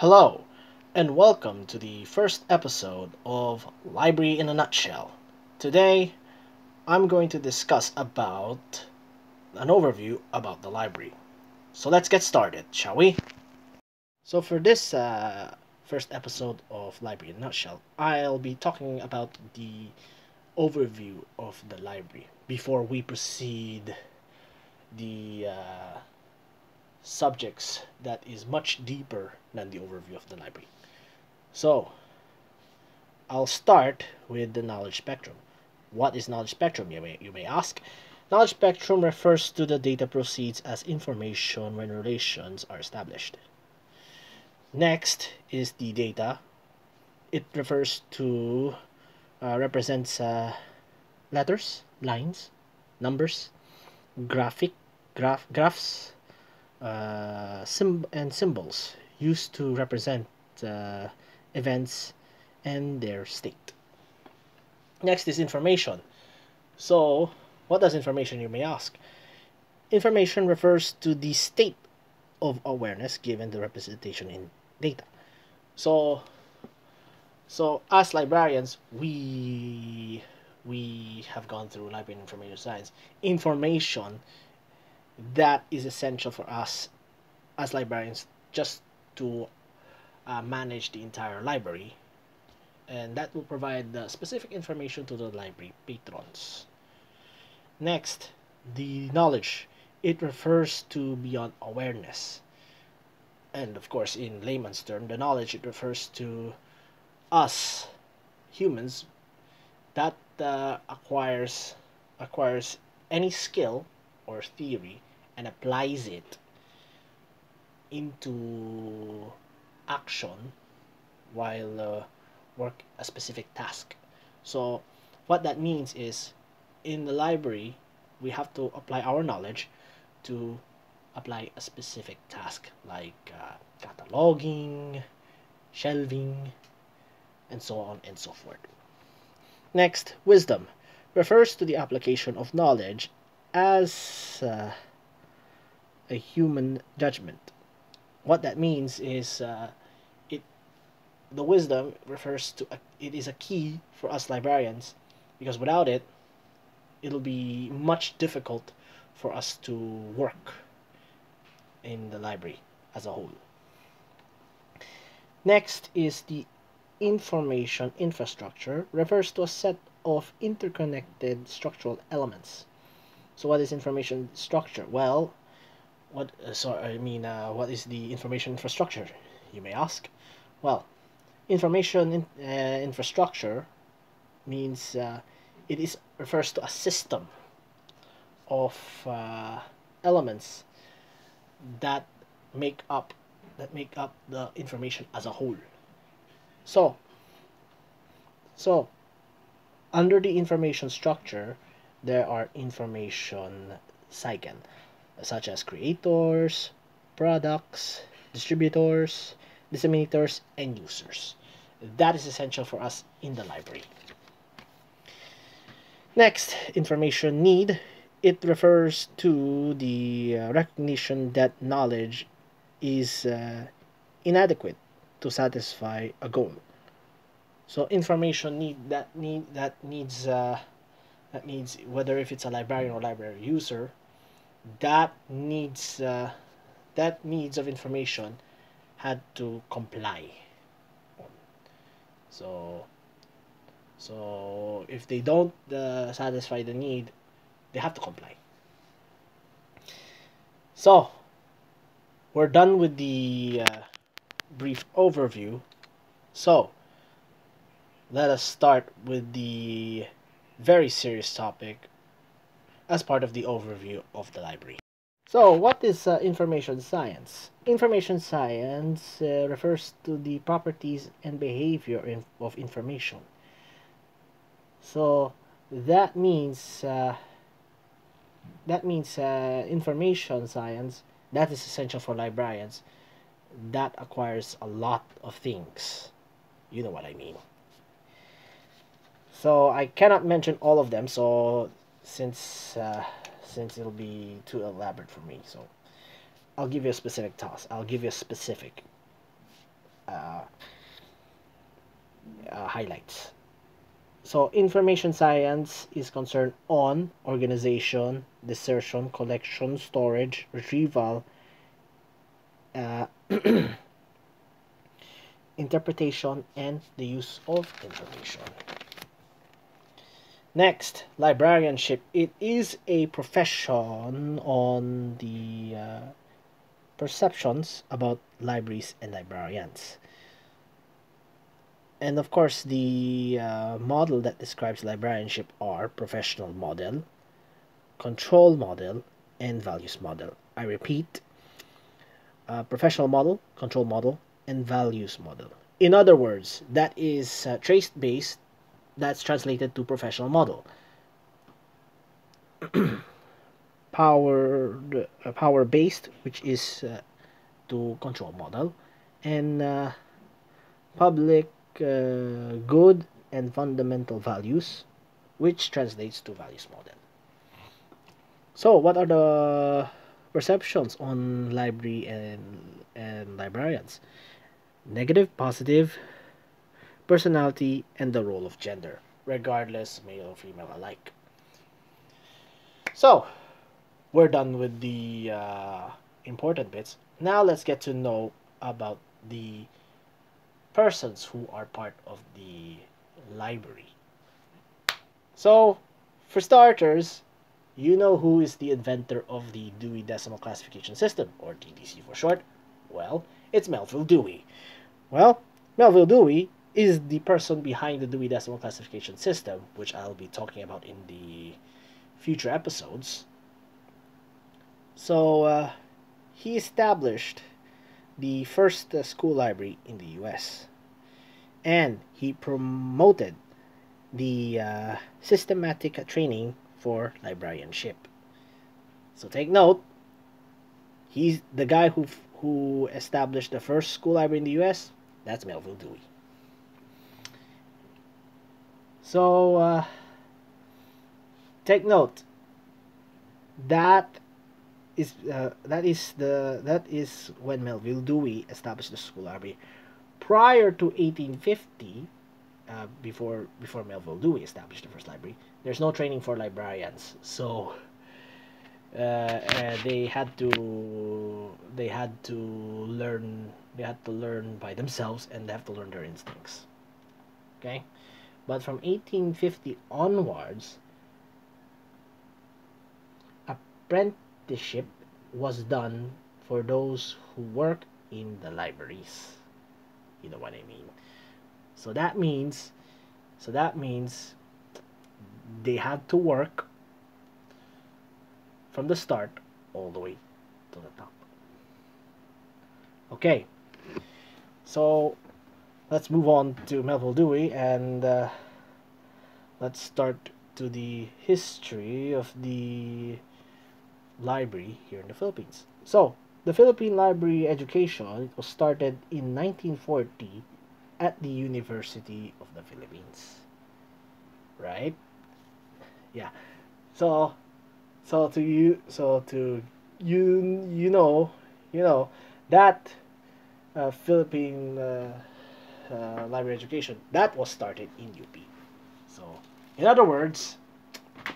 Hello, and welcome to the first episode of Library in a Nutshell. Today, I'm going to discuss about an overview about the library. So let's get started, shall we? So for this first episode of Library in a Nutshell, I'll be talking about the overview of the library before we proceed the subjects that is much deeper than the overview of the library. So, I'll start with the knowledge spectrum. What is knowledge spectrum, you may ask? Knowledge spectrum refers to the data proceeds as information when relations are established. Next is the data. It refers to represents letters, lines, numbers, graphs, and symbols used to represent events and their state. Next is information. So, what does information, you may ask? Information refers to the state of awareness given the representation in data. So as librarians, we have gone through library and information science. Information that is essential for us as librarians just to manage the entire library, and that will provide the specific information to the library patrons. Next, the knowledge. It refers to beyond awareness. And of course, in layman's term, the knowledge, it refers to us humans that acquires any skill or theory and applies it into action while work a specific task. So what that means is, in the library, we have to apply our knowledge to apply a specific task like cataloging, shelving, and so on and so forth. Next, wisdom refers to the application of knowledge as a human judgment. What that means is the wisdom refers to it is a key for us librarians, because without it, it'll be much difficult for us to work in the library as a whole. Next is the information infrastructure, refers to a set of interconnected structural elements. So what is information structure? Well, what is the information infrastructure, you may ask? Well, information infrastructure means it refers to a system of elements that make up the information as a whole. So under the information structure, there are information cycle, such as creators, products, distributors, disseminators, and users. That is essential for us in the library. Next, information need. It refers to the recognition that knowledge is inadequate to satisfy a goal. So information needs whether if it's a librarian or library user, that needs of information had to comply. So if they don't satisfy the need, they have to comply. So we're done with the brief overview. So let us start with the very serious topic as part of the overview of the library. So what is information science? Information science refers to the properties and behavior of information. So that means information science that is essential for librarians that acquires a lot of things. You know what I mean. So I cannot mention all of them, so since it'll be too elaborate for me, so I'll give you a specific task. I'll give you a specific. highlights. So information science is concerned on organization, dispersion, collection, storage, retrieval, uh, interpretation, and the use of information. Next, librarianship. It is a profession on the perceptions about libraries and librarians. And of course, the model that describes librarianship are professional model, control model, and values model. I repeat, professional model, control model, and values model. In other words, that is trace-based, that's translated to professional model. Power-based, which is to control model, and public good and fundamental values, which translates to values model. So, what are the perceptions on library and librarians? Negative, positive, personality, and the role of gender, regardless male or female alike. So, we're done with the important bits. Now let's get to know about the persons who are part of the library. So, for starters, you know who is the inventor of the Dewey Decimal Classification System, or DDC for short? Well, it's Melville Dewey. Well, Melville Dewey is the person behind the Dewey Decimal Classification System, which I'll be talking about in the future episodes. So, he established the first school library in the US, and he promoted the systematic training for librarianship. So take note, he's the guy who established the first school library in the US. That's Melville Dewey. So take note, that is when Melville Dewey established the school library. Prior to 1850, before Melville Dewey established the first library, there's no training for librarians. So they had to learn by themselves, and they have to learn their instincts. Okay, but from 1850 onwards, apprenticeship was done for those who work in the libraries. You know what I mean? So that means they had to work from the start all the way to the top. Okay, so let's move on to Melville Dewey, and let's start to the history of the library here in the Philippines. So, the Philippine Library Education was started in 1940 at the University of the Philippines. Right? Yeah. So you know that Philippine library education, that was started in UP. So in other words,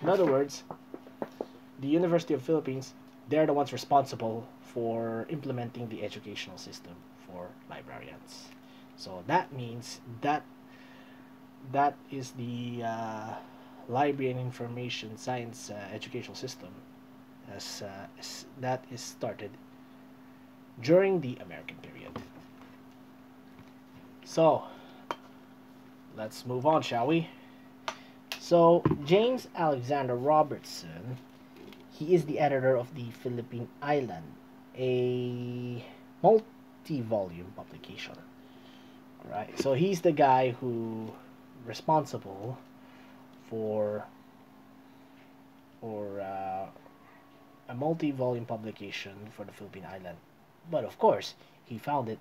the University of Philippines, they're the ones responsible for implementing the educational system for librarians. So that means that is the library and information science educational system that is started during the American period. So let's move on, shall we? So James Alexander Robertson, he is the editor of the Philippine Island, a multi-volume publication. Right, so he's the guy who responsible for a multi-volume publication for the Philippine Island. But of course, he founded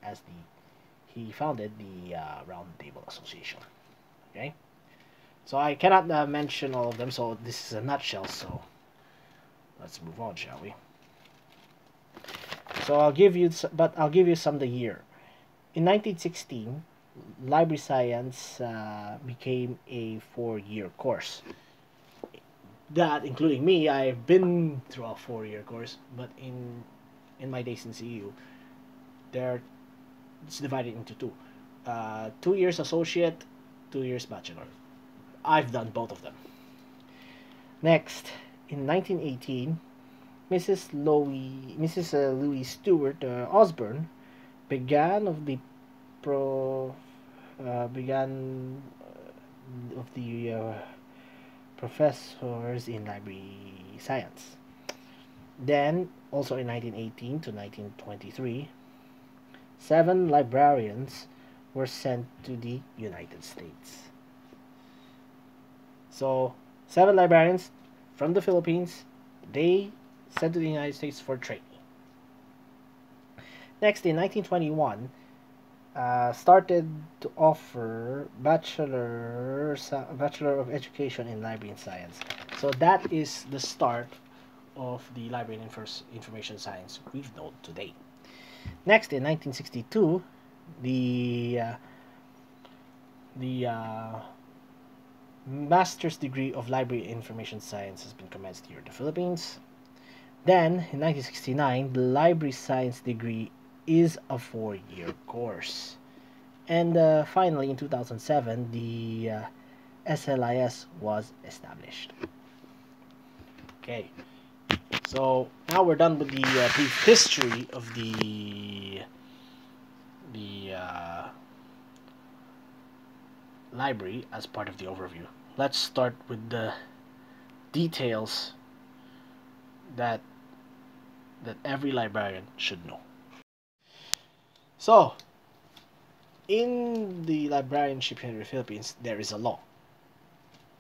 the Round Table Association. Okay, so I cannot mention all of them. So this is a nutshell. So let's move on, shall we? So I'll give you some the year. In 1916, library science became a 4-year course. That, including me, I've been through a 4-year course, but in my days in CU, there it's divided into two. 2 years associate, 2 years bachelor. I've done both of them. Next, in 1918, Mrs. Louis Stewart Osborne pro began of the professors in library science. Then, also in 1918 to 1923, 7 librarians were sent to the United States. So, 7 librarians from the Philippines, they sent to the United States for training. Next, in 1921, started to offer Bachelor of Education in Library and Science. So that is the start of the Library and Information Science we've known today. Next, in 1962, the master's degree of Library and Information Science has been commenced here in the Philippines. Then, in 1969, the Library Science degree is a 4-year course. And finally, in 2007, the SLIS was established. Okay, so now we're done with the brief history of the library as part of the overview. Let's start with the details that every librarian should know. So, in the librarianship here in the Philippines, there is a law.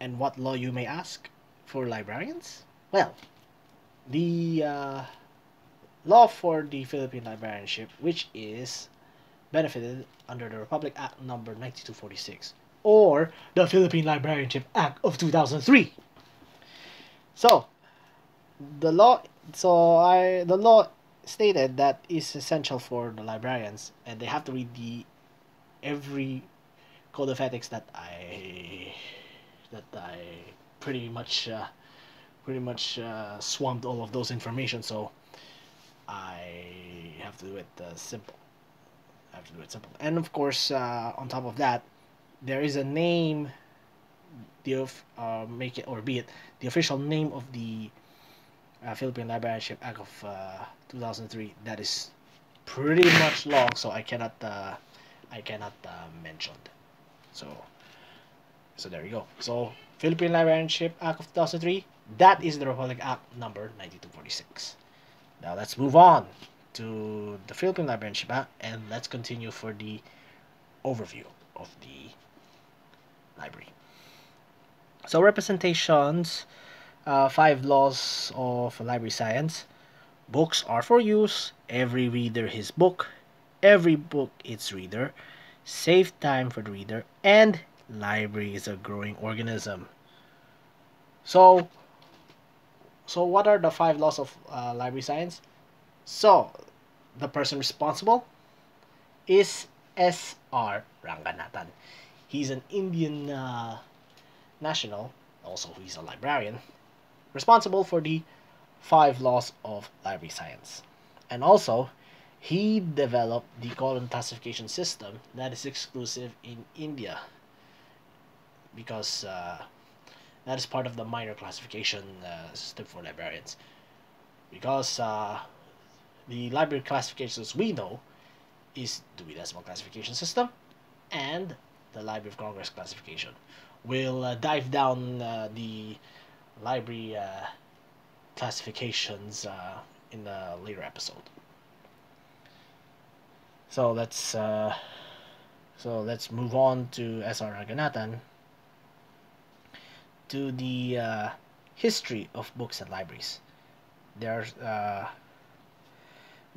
And what law, you may ask, for librarians? Well, the law for the Philippine Librarianship, which is benefited under the Republic Act number 9246, or the Philippine Librarianship Act of 2003. So, the law stated that is essential for the librarians, and they have to read every code of ethics that I pretty much swamped all of those information. So I have to do it simple. And of course, on top of that, there is a name, make it or be it the official name of the Philippine Librarianship Act of 2003 that is pretty much long, so I cannot mention it. So there you go. So Philippine Librarianship Act of 2003, that is the Republic Act number 9246. Now let's move on to the Philippine Librarianship Act, and let's continue for the overview of the library. So representations, 5 laws of library science. Books are for use, every reader his book, every book its reader, save time for the reader, and library is a growing organism. So what are the 5 laws of library science? So, the person responsible is S.R. Ranganathan. He's an Indian national, also he's a librarian, responsible for the 5 laws of library science. And also, he developed the column classification system that is exclusive in India, because that is part of the minor classification system for librarians. Because the library classifications we know is Dewey Decimal Classification System and the Library of Congress classification. We'll dive down the library classifications in a later episode. So let's move on to S.R. Ranganathan, to the history of books and libraries. There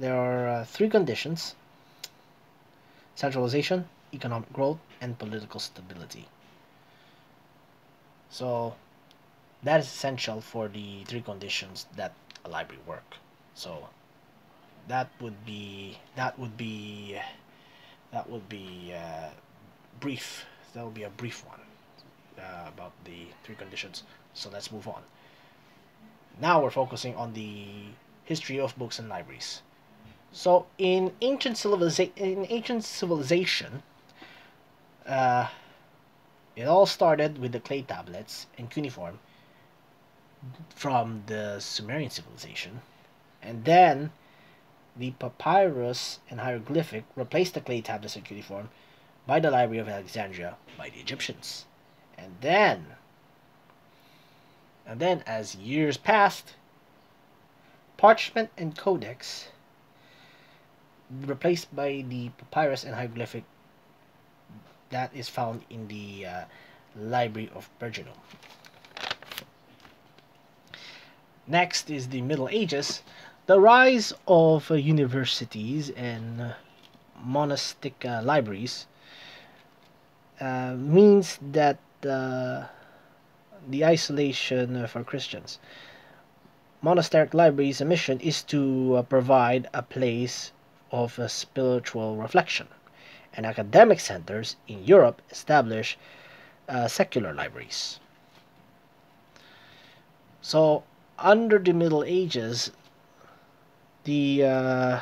are 3 conditions: centralization, economic growth, and political stability. So that is essential for the 3 conditions that a library work. So that would be That would be brief. That will be a brief one about the three conditions. So let's move on. Now we're focusing on the history of books and libraries. So in ancient civilization, uh, it all started with the clay tablets and cuneiform from the Sumerian civilization, and then the papyrus and hieroglyphic replaced the clay tablets and cuneiform by the Library of Alexandria by the Egyptians. And then as years passed, parchment and codex replaced by the papyrus and hieroglyphic that is found in the Library of Pergamum. Next is the Middle Ages. The rise of universities and monastic libraries means that the isolation for Christians. Monastic libraries' mission is to provide a place of spiritual reflection, and academic centers in Europe establish secular libraries. So, under the Middle Ages, the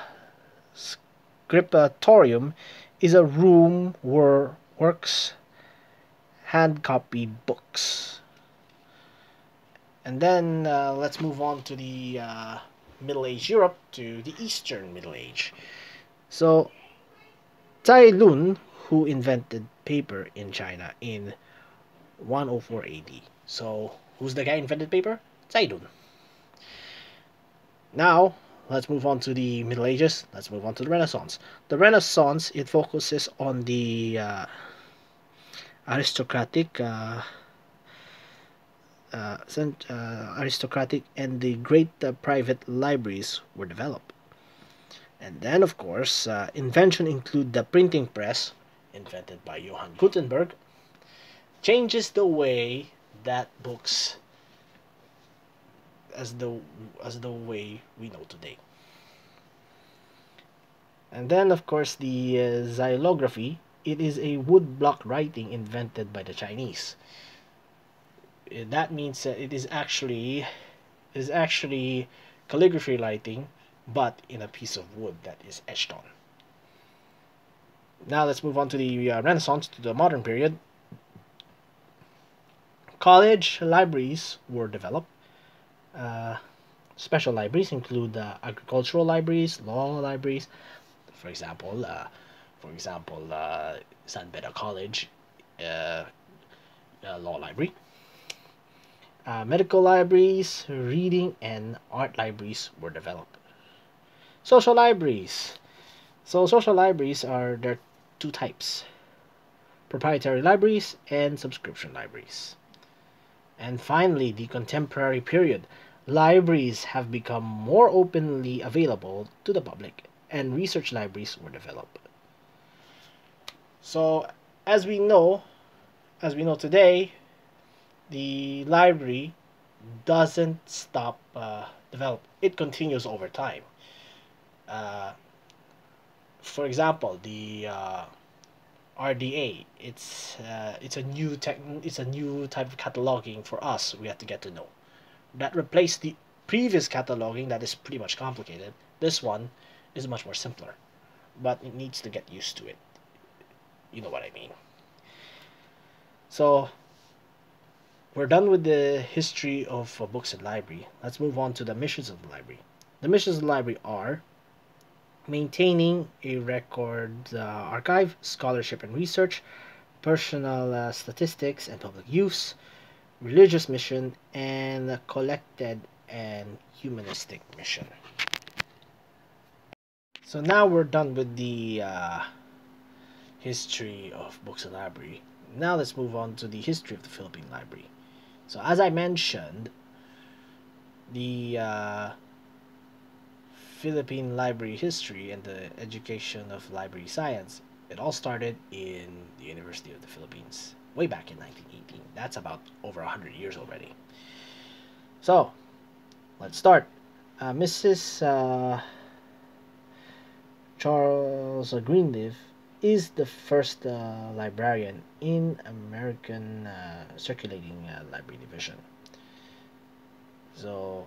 scriptorium is a room where works hand-copied books. And then let's move on to the Middle Age Europe, to the Eastern Middle Age. So, Cai Lun, who invented paper in China in 104 AD. So, who's the guy who invented paper? Cai Lun. Now, let's move on to the Middle Ages. Let's move on to the Renaissance. The Renaissance, it focuses on the aristocratic and the great private libraries were developed. And then, of course, invention include the printing press, invented by Johann Gutenberg, changes the way that books as the way we know today. And then, of course, the xylography. It is a woodblock writing invented by the Chinese. That means it is actually calligraphy writing, but in a piece of wood that is etched on. Now let's move on to the Renaissance, to the modern period. College libraries were developed. Special libraries include agricultural libraries, law libraries. For example, San Beda College law library. Medical libraries, reading and art libraries were developed. Social libraries. So social libraries there are two types: proprietary libraries and subscription libraries. And finally, the contemporary period. Libraries have become more openly available to the public, and research libraries were developed. So, as we know today, the library doesn't stop develop. It continues over time. For example, the RDA. It's a new type of cataloging for us. We have to get to know. That replaced the previous cataloging that is pretty much complicated. This one is much more simpler, but it needs to get used to it. You know what I mean. So, we're done with the history of books and library. Let's move on to the missions of the library. The missions of the library are maintaining a record archive, scholarship and research, personal statistics and public use, religious mission, and collected and humanistic mission. So now we're done with the history of books and library. Now let's move on to the history of the Philippine Library. So as I mentioned, the Philippine library history and the education of library science, it all started in the University of the Philippines way back in 1918. That's about over 100 years already. So, let's start. Mrs. Charles Greenleaf is the first librarian in American circulating library division. So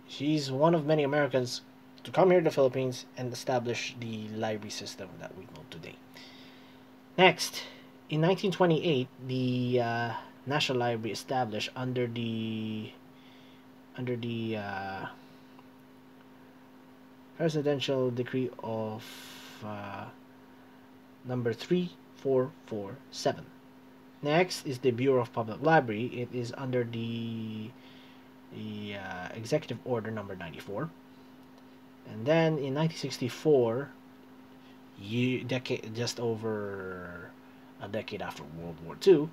she's one of many Americans to come here to the Philippines and establish the library system that we know today. Next, in 1928, the National Library established under the Presidential Decree of number 3447. Next is the Bureau of Public Library. It is under the Executive Order number 94. And then in 1964, just over a decade after World War II,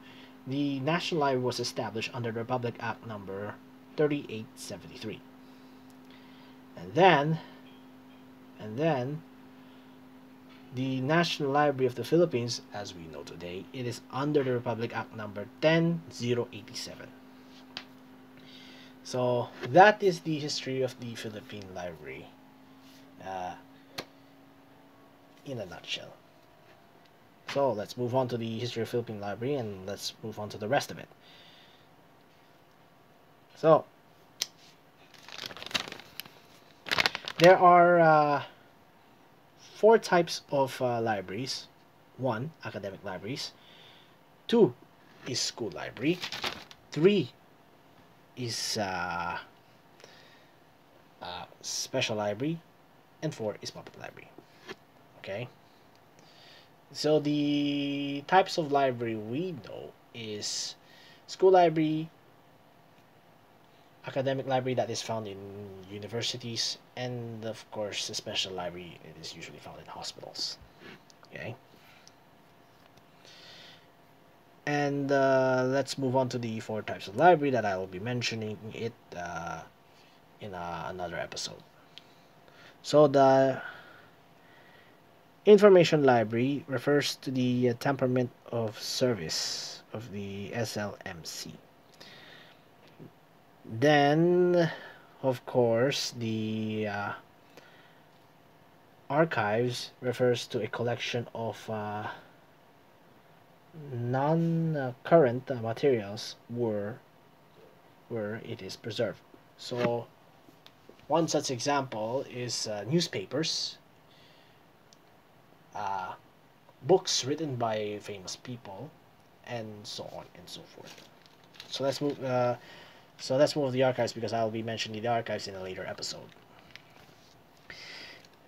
the National Library was established under the Republic Act number 3873. And then the National Library of the Philippines, as we know today, it is under the Republic Act number 10087. So that is the history of the Philippine Library in a nutshell. So let's move on to the history of Philippine Library, and let's move on to the rest of it. So there are 4 types of libraries. 1, academic libraries. 2 is school library. 3 is special library. And 4 is public library. Okay. So the types of library we know is school library, academic library that is found in universities, and of course the special library, it is usually found in hospitals. Okay. And let's move on to the 4 types of library that I will be mentioning it in another episode. So the information library refers to the temperament of service of the SLMC. Then, of course, the archives refers to a collection of non-current materials where it is preserved. So one such example is newspapers, books written by famous people, and so on and so forth. So let's move. The archives, because I will be mentioning the archives in a later episode.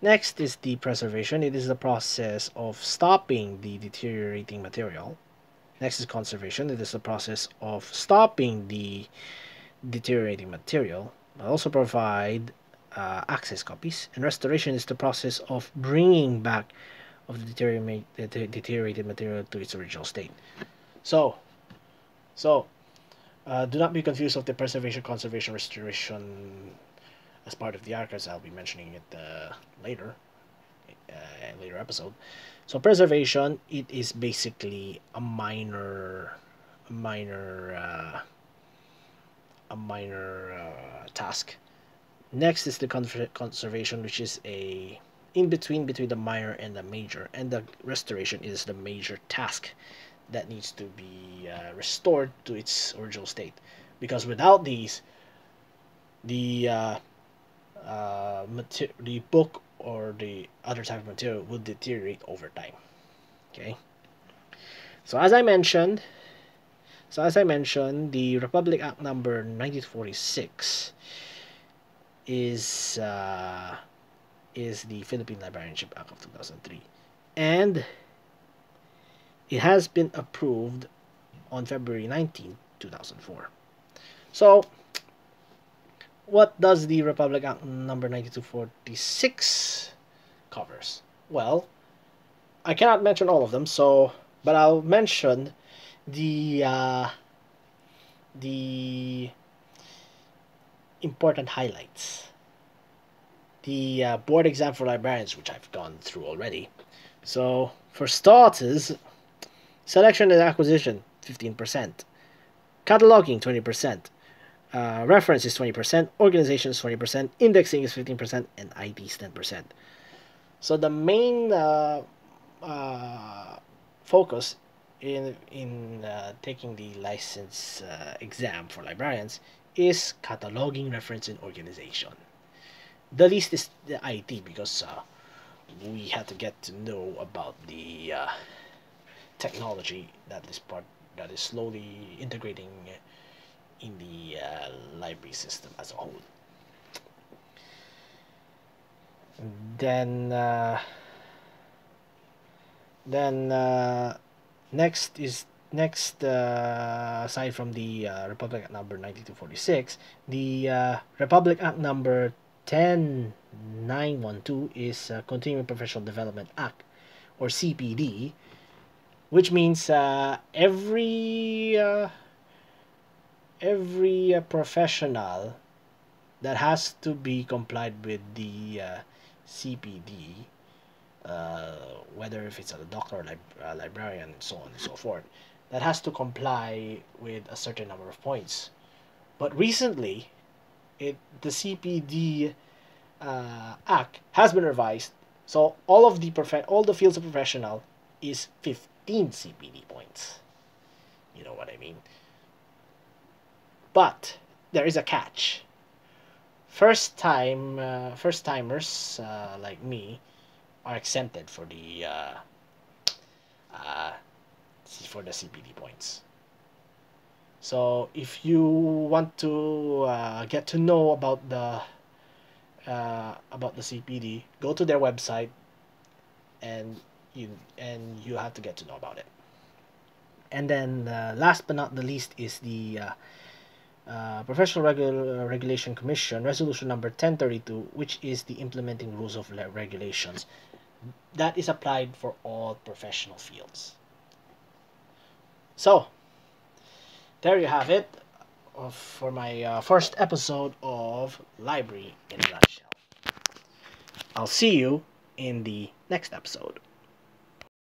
Next is the preservation. It is the process of stopping the deteriorating material. Next is conservation. It is the process of stopping the deteriorating material, but also provide access copies. And restoration is the process of bringing back of the deteriorated material to its original state. So do not be confused with the preservation, conservation, restoration as part of the archives. I'll be mentioning it later episode. So preservation, it is basically a minor task. Next is the conservation, which is a in between the minor and the major, and the restoration is the major task that needs to be restored to its original state, because without these, the book or the other type of material will deteriorate over time. Okay. So as I mentioned, the Republic Act number 1946 is the Philippine Librarianship Act of 2003, and it has been approved on February 19, 2004. So, what does the Republic Act number 9246 covers? Well, I cannot mention all of them, but I'll mention the important highlights. The board exam for librarians, which I've gone through already. So, for starters, selection and acquisition, 15%. Cataloging, 20%. Reference is 20%. Organization is 20%. Indexing is 15%. And IT is 10%. So the main focus in taking the license exam for librarians is cataloging, reference, and organization. The least is the IT, because we had to get to know about the technology that is slowly integrating in the library system as a whole. Then next aside from the Republic Act number 9246, the Republic Act number 10912 is Continuing Professional Development Act, or CPD, which means every professional that has to be complied with the CPD, whether if it's a doctor, librarian, and so on and so forth, that has to comply with a certain number of points. But recently, the CPD Act has been revised, so all the fields of professional is 15 CPD points. You know what I mean? But there is a catch. First timers like me are exempted for the CPD points. So if you want to get to know about the CPD, go to their website, and you have to get to know about it. And then last but not the least is the Professional Regulation Commission Resolution number 1032, which is the implementing rules of regulations that is applied for all professional fields. So there you have it for my first episode of Library in a Nutshell. I'll see you in the next episode.